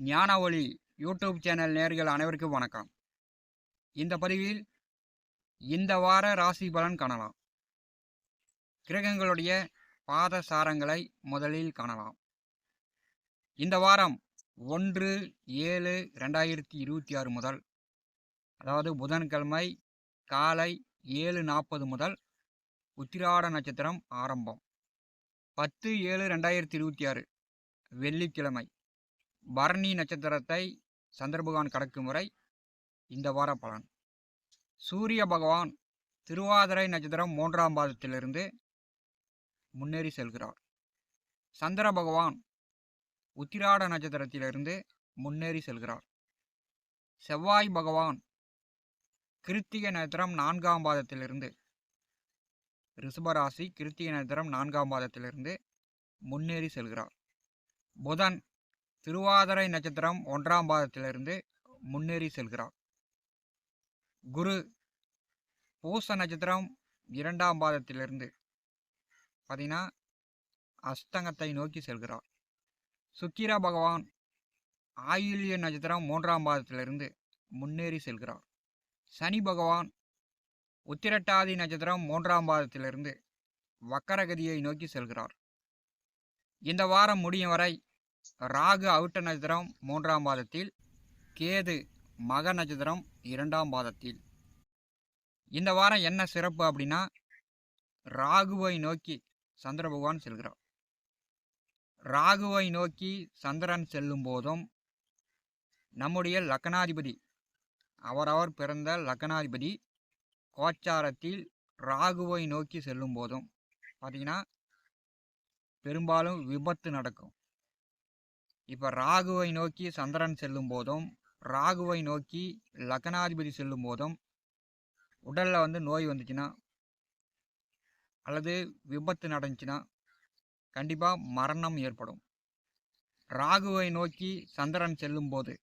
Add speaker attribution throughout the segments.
Speaker 1: ஞான ஒளி YouTube channel நேயர்கள் அனைவருக்கும் வணக்கம். இந்த பதிவில் இந்த வார ராசி பலன் காணலாம். கிரகங்களுடைய பாத சாரங்களை முதலில் காணலாம். இந்த வாரம் 1/7/2026 முதல், அதாவது புதன்கிழமை காலை 7:40 முதல் உத்திராட நட்சத்திரம் ஆரம்பம். 10/7/2026 வெள்ளிக்கிழமை பரணி நட்சத்திரத்தை சந்திர பகவான் கடக்கும் வரை இந்த வார பலன். சூரிய பகவான் திருவாதிரை நட்சத்திரம் 3ஆம் பாதத்திலிருந்து முன்னேறி செல்கிறார். சந்திர பகவான் உத்திராட நட்சத்திரத்திலிருந்து முன்னேறி செல்கிறார். செவ்வாய் பகவான் கிருத்திகை நட்சத்திரம் 4ஆம் பாதத்திலிருந்து, ரிஷபராசி கிருத்திகை நட்சத்திரம் 4ஆம் பாதத்திலிருந்து முன்னேறி செல்கிறார். புதன் திருவாதிரை நட்சத்திரம் 1ஆம் பாதத்திலிருந்து முன்னேறி செல்கிறார். குரு பூச நட்சத்திரம் 2ஆம் பாதத்திலிருந்து பார்த்தீங்கன்னா அஸ்தங்கத்தை நோக்கி செல்கிறார். சுக்கிர பகவான் ஆயில்ய நட்சத்திரம் 3ஆம் பாதத்திலிருந்து முன்னேறி செல்கிறார். சனி பகவான் உத்திரட்டாதி நட்சத்திரம் 3ஆம் பாதத்திலிருந்து வக்கரகதியை நோக்கி செல்கிறார். இந்த வாரம் முடியும் வரை ராகு அவிட்ட நட்சத்திரம் 3ஆம் பாதத்தில், கேது மக நட்சத்திரம் 2ஆம் பாதத்தில். இந்த வாரம் என்ன சிறப்பு அப்படின்னா, ராகுவை நோக்கி சந்திர பகவான் செல்கிறார். ராகுவை நோக்கி சந்திரன் செல்லும் போதும் நம்முடைய லக்னாதிபதி, அவரவர் பிறந்த லக்னாதிபதி கோச்சாரத்தில் ராகுவை நோக்கி செல்லும் போதும் பார்த்தீங்கன்னா பெரும்பாலும் விபத்து நடக்கும். இப்போ ராகுவை நோக்கி சந்திரன் செல்லும் போதும், ராகுவை நோக்கி லக்னாதிபதி செல்லும் போதும் உடலில் நோய் வந்துச்சுன்னா அல்லது விபத்து நடந்துச்சுன்னா கண்டிப்பாக மரணம் ஏற்படும். ராகுவை நோக்கி சந்திரன் செல்லும் போது,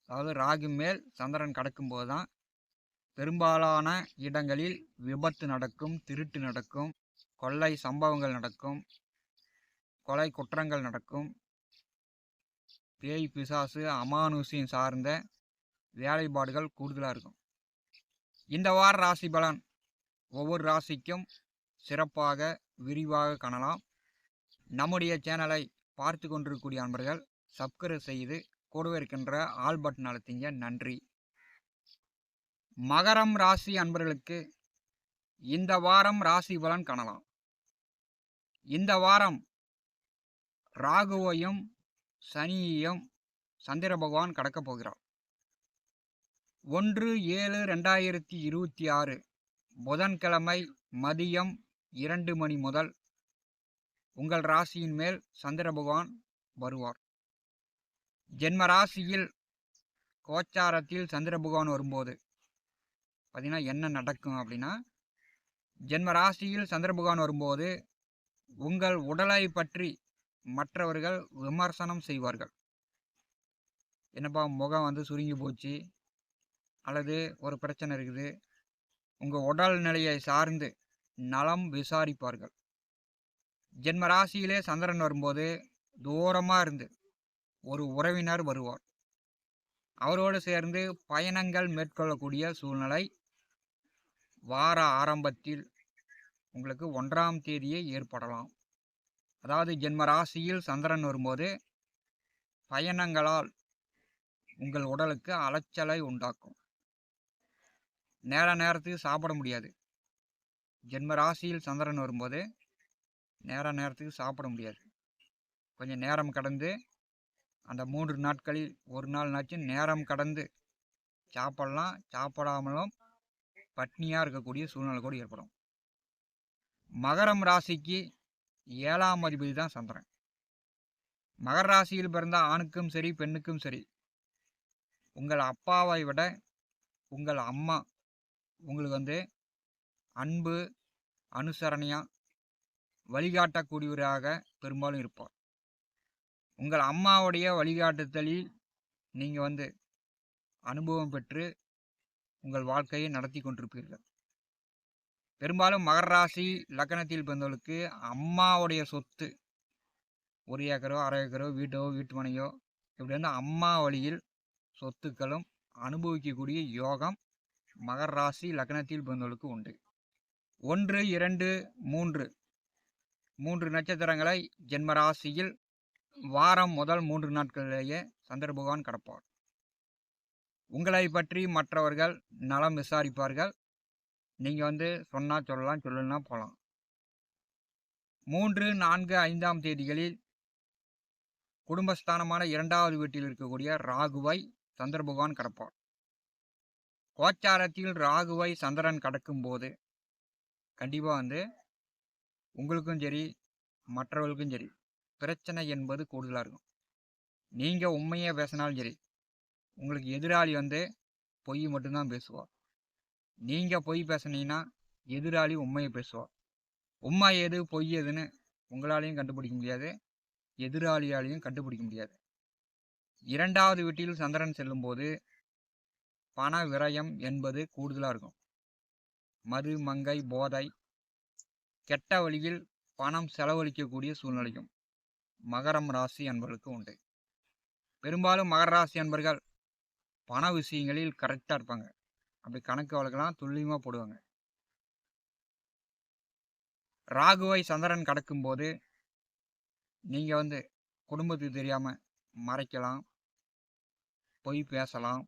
Speaker 1: அதாவது ராகு மேல் சந்திரன் கடக்கும்போது தான் பெரும்பாலான இடங்களில் விபத்து நடக்கும், திருட்டு நடக்கும், கொள்ளை சம்பவங்கள் நடக்கும், கொலை குற்றங்கள் நடக்கும், பேய் பிசாசு அமானுஷியம் சார்ந்த வேலைப்பாடுகள் கூடுதலாக இருக்கும். இந்த வார ராசி பலன் ஒவ்வொரு ராசிக்கும் சிறப்பாக விரிவாக காணலாம். நம்முடைய சேனலை பார்த்து கொண்டிருக்கக்கூடிய அன்பர்கள் சப்ஸ்கிரைப் செய்து கூடவே இருக்கின்ற ஆல் பட்டன் அழுத்திங்க. நன்றி. மகரம் ராசி அன்பர்களுக்கு இந்த வாரம் ராசி பலன் காணலாம். இந்த வாரம் ராகுவையும் சனியையும் சந்திர பகவான் கடக்கப் போகிறார். 1/7/2026 புதன்கிழமை மதியம் 2 மணி முதல் உங்கள் ராசியின் மேல் சந்திர பகவான் வருவார். ஜென்ம ராசியில் கோச்சாரத்தில் சந்திர பகவான் வரும்போது பார்த்தீங்கன்னா என்ன நடக்கும் அப்படின்னா, ஜென்ம ராசியில் சந்திர பகவான் வரும்போது உங்கள் உடலை பற்றி மற்றவர்கள் விமர்சனம் செய்வார்கள். என்னப்பா முகம் சுருங்கி போச்சு, அல்லது ஒரு பிரச்சனை இருக்குது, உங்கள் உடல் நிலையை சார்ந்து நலம் விசாரிப்பார்கள். ஜென்ம ராசியிலே சந்திரன் வரும்போது தூரமாக இருந்து ஒரு உறவினர் வருவார். அவரோடு சேர்ந்து பயணங்கள் மேற்கொள்ளக்கூடிய சூழ்நிலை வார ஆரம்பத்தில் உங்களுக்கு 1ஆம் தேதியே ஏற்படலாம். அதாவது ஜென்ம ராசியில் சந்திரன் வரும்போது பயணங்களால் உங்கள் உடலுக்கு அலைச்சலை உண்டாக்கும். நேரத்துக்கு சாப்பிட முடியாது. ஜென்ம ராசியில் சந்திரன் வரும்போது நேரத்துக்கு சாப்பிட முடியாது. கொஞ்சம் நேரம் கடந்து அந்த 3 நாட்களில் ஒரு நாள்னாச்சும் நேரம் கடந்து சாப்பிடலாம். சாப்பிடாமலும் பட்னியாக இருக்கக்கூடிய சூழ்நிலை கூட ஏற்படும். மகரம் ராசிக்கு 7ஆம் அதிபதி தான் சந்திரன். மகர ராசியில் பிறந்த ஆணுக்கும் சரி பெண்ணுக்கும் சரி, உங்கள் அப்பாவை விட உங்கள் அம்மா உங்களுக்கு அன்பு அனுசரணையாக வழிகாட்டக்கூடியவராக பெரும்பாலும் இருப்பார். உங்கள் அம்மாவுடைய வழிகாட்டுதலில் நீங்கள் அனுபவம் பெற்று உங்கள் வாழ்க்கையை நடத்தி கொண்டிருப்பீர்கள். பெரும்பாலும் மகர ராசி லக்னத்தில் பிறந்தவர்களுக்கு அம்மாவுடைய சொத்து 1 ஏக்கரோ 1/2 ஏக்கரோ வீட்டோ வீட்டு மனையோ இப்படி வந்து அம்மா வழியில் சொத்துக்களும் அனுபவிக்கக்கூடிய யோகம் மகர ராசி லக்னத்தில் பிறந்தவர்களுக்கு உண்டு. 1, 2, 3 நட்சத்திரங்களை ஜென்ம ராசியில் வாரம் முதல் 3 நாட்களிலேயே சந்திர பகவான் கடப்பார். உங்களை பற்றி மற்றவர்கள் நலம் விசாரிப்பார்கள். நீங்கள் வந்து சொன்னால் சொல்லலாம், சொல்லணும்னா போகலாம். 3, 4, 5ஆம் தேதிகளில் குடும்பஸ்தானமான 2வது வீட்டில் இருக்கக்கூடிய ராகுவை சந்திர பகவான் கடப்பார். கோச்சாரத்தில் ராகுவை சந்திரன் கடக்கும் போது கண்டிப்பாக வந்து உங்களுக்கும் சரி மற்றவர்களுக்கும் சரி பிரச்சனை என்பது கூடுதலாக இருக்கும். நீங்கள் உண்மையாக பேசினாலும் சரி, உங்களுக்கு எதிராளி வந்து பொய் மட்டும்தான் பேசுவார். நீங்கள் பொய் பேசுனீங்கன்னா எதிராளி உண்மையை பேசுவார். உண்மை எது பொய் எதுன்னு உங்களாலையும் கண்டுபிடிக்க முடியாது, எதிராளியாலையும் கண்டுபிடிக்க முடியாது. 2வது வீட்டில் சந்திரன் செல்லும்போது பண விரயம் என்பது கூடுதலாக இருக்கும். மது, மங்கை, போதை, கெட்ட வழியில் பணம் செலவழிக்கக்கூடிய சூழ்நிலையும் மகரம் ராசி அன்பர்களுக்கு உண்டு. பெரும்பாலும் மகர ராசி அன்பர்கள் பண விஷயங்களில் கரெக்டாக இருப்பாங்க. அப்படி கணக்கு வழக்கெல்லாம் துல்லியமாக போடுவாங்க. ராகுவை சந்திரன் கடக்கும்போது நீங்கள் வந்து குடும்பத்துக்கு தெரியாமல் மறைக்கலாம், பொய் பேசலாம்.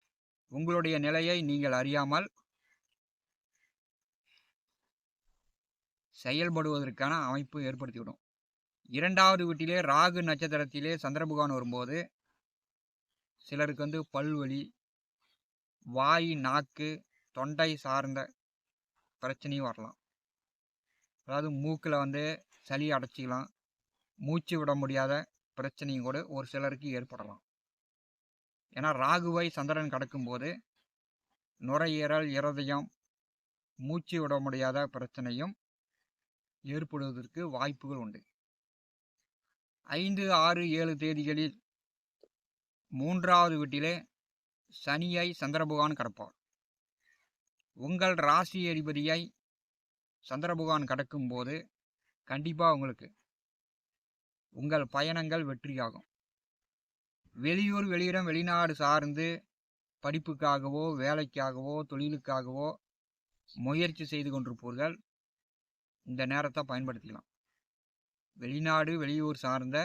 Speaker 1: உங்களுடைய நிலையை நீங்கள் அறியாமல் செயல்படுவதற்கான அமைப்பு ஏற்படுத்திவிடும். 2வது வீட்டிலே ராகு நட்சத்திரத்திலே சந்திர பகவான் வரும்போது சிலருக்கு வந்து பல்வலி, வாய், நாக்கு, தொண்டை சார்ந்த பிரச்சனையும் வரலாம். அதாவது மூக்கில் வந்து சளி அடைச்சிக்கலாம், மூச்சு விட முடியாத பிரச்சனையும் கூட ஒரு சிலருக்கு ஏற்படலாம். ஏன்னா ராகுவை சந்திரன் கடக்கும்போது நுரையீரல், இருதயம், மூச்சு விட முடியாத பிரச்சனையும் ஏற்படுவதற்கு வாய்ப்புகள் உண்டு. 5, 6, 7 தேதிகளில் 3வது வீட்டிலே சனியை சந்திர பகவான் கடப்பார். உங்கள் ராசி அதிபதியை சந்திர பகவான் கடக்கும்போது கண்டிப்பாக உங்களுக்கு உங்கள் பயணங்கள் வெற்றியாகும். வெளியூர், வெளியிடம், வெளிநாடு சார்ந்து படிப்புக்காகவோ வேலைக்காகவோ தொழிலுக்காகவோ முயற்சி செய்து கொண்டிருப்பவர்கள் இந்த நேரத்தை பயன்படுத்திக்கலாம். வெளிநாடு, வெளியூர் சார்ந்த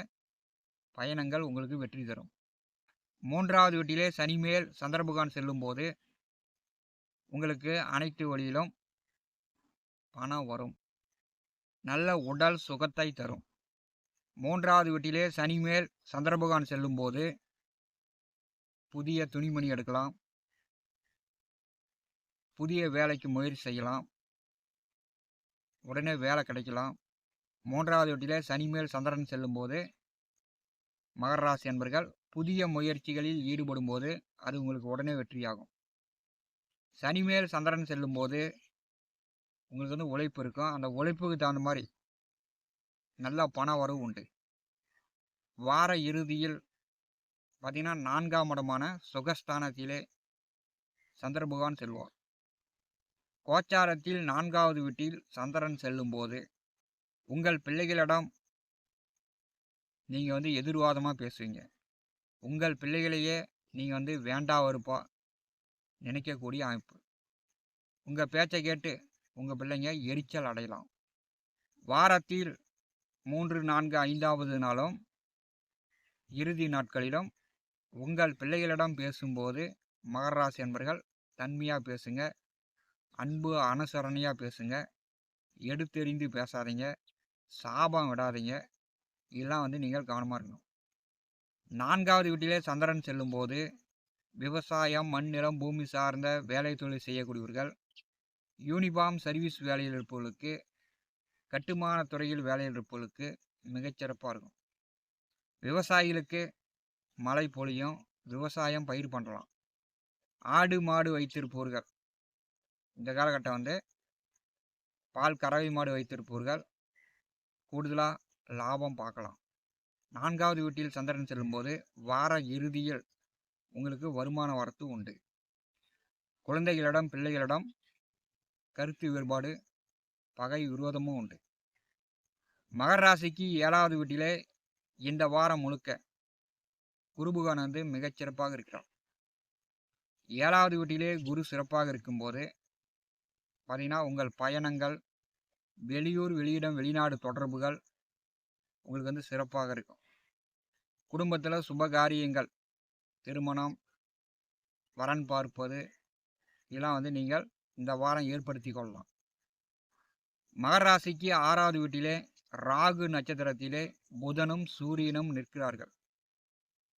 Speaker 1: பயணங்கள் உங்களுக்கு வெற்றி தரும். 3வது வீட்டிலே சனி மேல் சந்திர பகவான் செல்லும்போது உங்களுக்கு அனைத்து வழியிலும் பணம் வரும், நல்ல உடல் சுகத்தை தரும். 3வது வீட்டிலே சனி மேல் சந்திர பகவான் செல்லும்போது புதிய துணிமணி எடுக்கலாம், புதிய வேலைக்கு முயற்சி செய்யலாம், உடனே வேலை கிடைக்கலாம். 3வது வீட்டிலே சனி மேல் சந்திரன் செல்லும்போது மகர ராசி அன்பர்கள் புதிய முயற்சிகளில் ஈடுபடும் போது அது உங்களுக்கு உடனே வெற்றியாகும். சனி மேல் சந்திரன் செல்லும்போது உங்களுக்கு வந்து உழைப்பு இருக்கும். அந்த உழைப்புக்கு தகுந்த மாதிரி நல்ல பண வரவு உண்டு. வார இறுதியில் பார்த்தீங்கன்னா 4ஆம் இடமான சுகஸ்தானத்திலே சந்திர பகவான் செல்வார். கோச்சாரத்தில் 4வது வீட்டில் சந்திரன் செல்லும்போது உங்கள் பிள்ளைகளிடம் நீங்கள் வந்து எதிர்வாதமாக பேசுவீங்க. உங்கள் பிள்ளைகளையே நீங்கள் வந்து வேண்டா வெறுப்பா நினைக்கக்கூடிய அமைப்பு. உங்கள் பேச்சை கேட்டு உங்கள் பிள்ளைங்க எரிச்சல் அடையலாம். வாரத்தில் 3, 4, 5வது நாளும் இறுதி நாட்களிலும் உங்கள் பிள்ளைகளிடம் பேசும்போது மகர ராசி அன்பர்கள் தன்மையாக பேசுங்க, அன்பு அனுசரணையாக பேசுங்க, எடுத்தெறிந்து பேசாதீங்க, சாபம் விடாதீங்க. இதெல்லாம் வந்து நீங்கள் கவனமாக இருக்கணும். 4வது வீட்டிலே சந்திரன் செல்லும்போது விவசாயம், மண், நிலம், பூமி சார்ந்த வேலை தொழில் செய்யக்கூடியவர்கள், யூனிஃபார்ம் சர்வீஸ் வேலையில் இருப்பவர்களுக்கு, கட்டுமான துறையில் வேலையில் இருப்பவர்களுக்கு மிகச்சிறப்பாக இருக்கும். விவசாயிகளுக்கு மழை பொழியும், விவசாயம் பயிர் பண்ணலாம். ஆடு மாடு வைத்திருப்பவர்கள் இந்த காலகட்டம் வந்து பால் கறவை மாடு வைத்திருப்பவர்கள் கூடுதலாக லாபம் பார்க்கலாம். 4வது வீட்டில் சந்திரன் செல்லும்போது வார இறுதியில் உங்களுக்கு வருமான வரத்து உண்டு. குழந்தைகளிடம், பிள்ளைகளிடம் கருத்து வேறுபாடு, பகை, விரோதமும் உண்டு. மகர ராசிக்கு 7வது வீட்டிலே இந்த வாரம் முழுக்க குருபகவான் வந்து மிகச்சிறப்பாக இருக்கிறார். 7வது வீட்டிலே குரு சிறப்பாக இருக்கும்போது பார்த்தீங்கன்னா உங்கள் பயணங்கள், வெளியூர், வெளியிடம், வெளிநாடு தொடர்புகள் உங்களுக்கு வந்து சிறப்பாக இருக்கும். குடும்பத்தில் சுபகாரியங்கள், திருமணம், வரன் பார்ப்பது இதெல்லாம் வந்து நீங்கள் இந்த வாரம் ஏற்படுத்தி கொள்ளலாம். மகர ராசிக்கு 6வது வீட்டிலே ராகு நட்சத்திரத்திலே புதனும் சூரியனும் நிற்கிறார்கள்.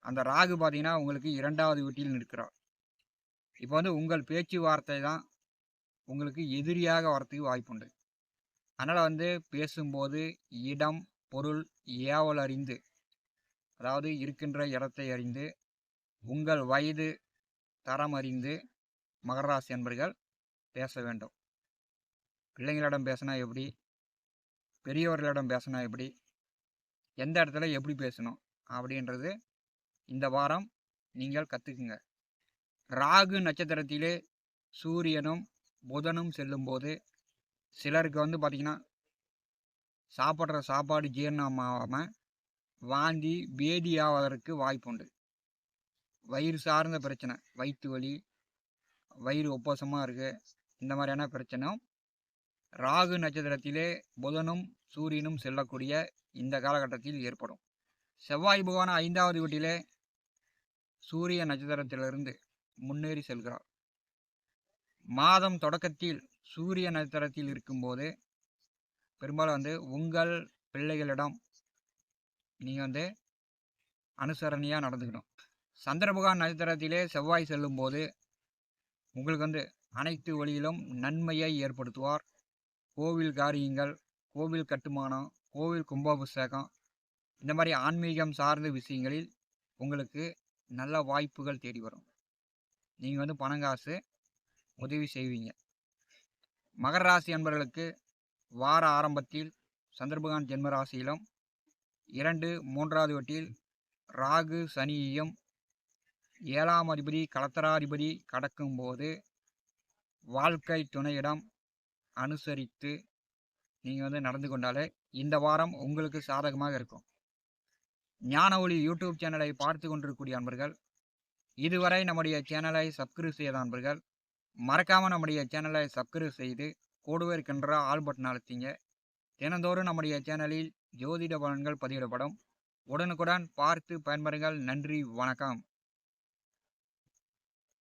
Speaker 1: அந்த ராகு பார்த்தீங்கன்னா உங்களுக்கு 2வது வீட்டில் நிற்கிறார். இப்போ வந்து உங்கள் பேச்சுவார்த்தை தான் உங்களுக்கு எதிரியாக வரத்துக்கு வாய்ப்புண்டு. அதனால் வந்து பேசும்போது இடம், பொருள், ஏவல் அறிந்து, அதாவது இருக்கின்ற இடத்தை அறிந்து, உங்கள் வயது தரம் அறிந்து மகர ராசி அன்பர்கள் பேச வேண்டும். பிள்ளைங்களிடம் பேசினா எப்படி, பெரியவர்களிடம் பேசினா எப்படி, எந்த இடத்துல எப்படி பேசணும் அப்படின்றது இந்த வாரம் நீங்கள் கற்றுக்குங்க. ராகு நட்சத்திரத்திலே சூரியனும் புதனும் செல்லும்போது சிலருக்கு வந்து பார்த்திங்கன்னா சாப்பிட்ற சாப்பாடு ஜீரணமாகாமல் வாந்தி பேதியாவதற்கு வாய்ப்புண்டு. வயிறு சார்ந்த பிரச்சனை, வயிற்று வலி, வயிறு உப்பசமாக இருக்குது, இந்த மாதிரியான பிரச்சனையும் ராகு நட்சத்திரத்திலே புதனும் சூரியனும் செல்லக்கூடிய இந்த காலகட்டத்தில் ஏற்படும். செவ்வாய் பகவான் 5வது வீட்டிலே சூரிய நட்சத்திரத்திலிருந்து முன்னேறி செல்கிறார். மாதம் தொடக்கத்தில் சூரிய நட்சத்திரத்தில் இருக்கும்போது பெரும்பாலும் வந்து உங்கள் பிள்ளைகளிடம் நீங்கள் வந்து அனுசரணையாக நடந்துக்கணும். சந்திர பகவான் நட்சத்திரத்திலே செவ்வாய் செல்லும்போது உங்களுக்கு வந்து அனைத்து வழியிலும் நன்மையை ஏற்படுத்துவார். கோவில் காரியங்கள், கோவில் கட்டுமானம், கோவில் கும்பாபிஷேகம், இந்த மாதிரி ஆன்மீகம் சார்ந்த விஷயங்களில் உங்களுக்கு நல்ல வாய்ப்புகள் தேடி வரும். நீங்கள் வந்து பணங்காசு உதவி செய்வீங்க. மகர ராசி அன்பர்களுக்கு வார ஆரம்பத்தில் சந்திரபகவான் ஜென்ம ராசியிலும் 2, 3வது வீட்டில் ராகு சனியையும் 7ஆம் அதிபதி கலத்தராதிபதி கடக்கும்போது வாழ்க்கை துணையிடம் அனுசரித்து நீங்கள் வந்து நடந்து கொண்டாலே இந்த வாரம் உங்களுக்கு சாதகமாக இருக்கும். ஞான ஒளி யூடியூப் சேனலை பார்த்து கொண்டிருக்கக்கூடிய அன்பர்கள், இதுவரை நம்முடைய சேனலை சப்ஸ்கிரைப் செய்த அன்பர்கள் மறக்காமல் நம்முடைய சேனலை சப்ஸ்கிரைப் செய்து கூடவே இருக்கின்ற ஆல் பட்டன் அழுத்திங்க. தினந்தோறும் நம்முடைய சேனலில் ஜோதிட பலன்கள் பதிவிடப்படும். உடனுக்குடன் பார்த்து பயன்பெறுங்கள். நன்றி, வணக்கம்.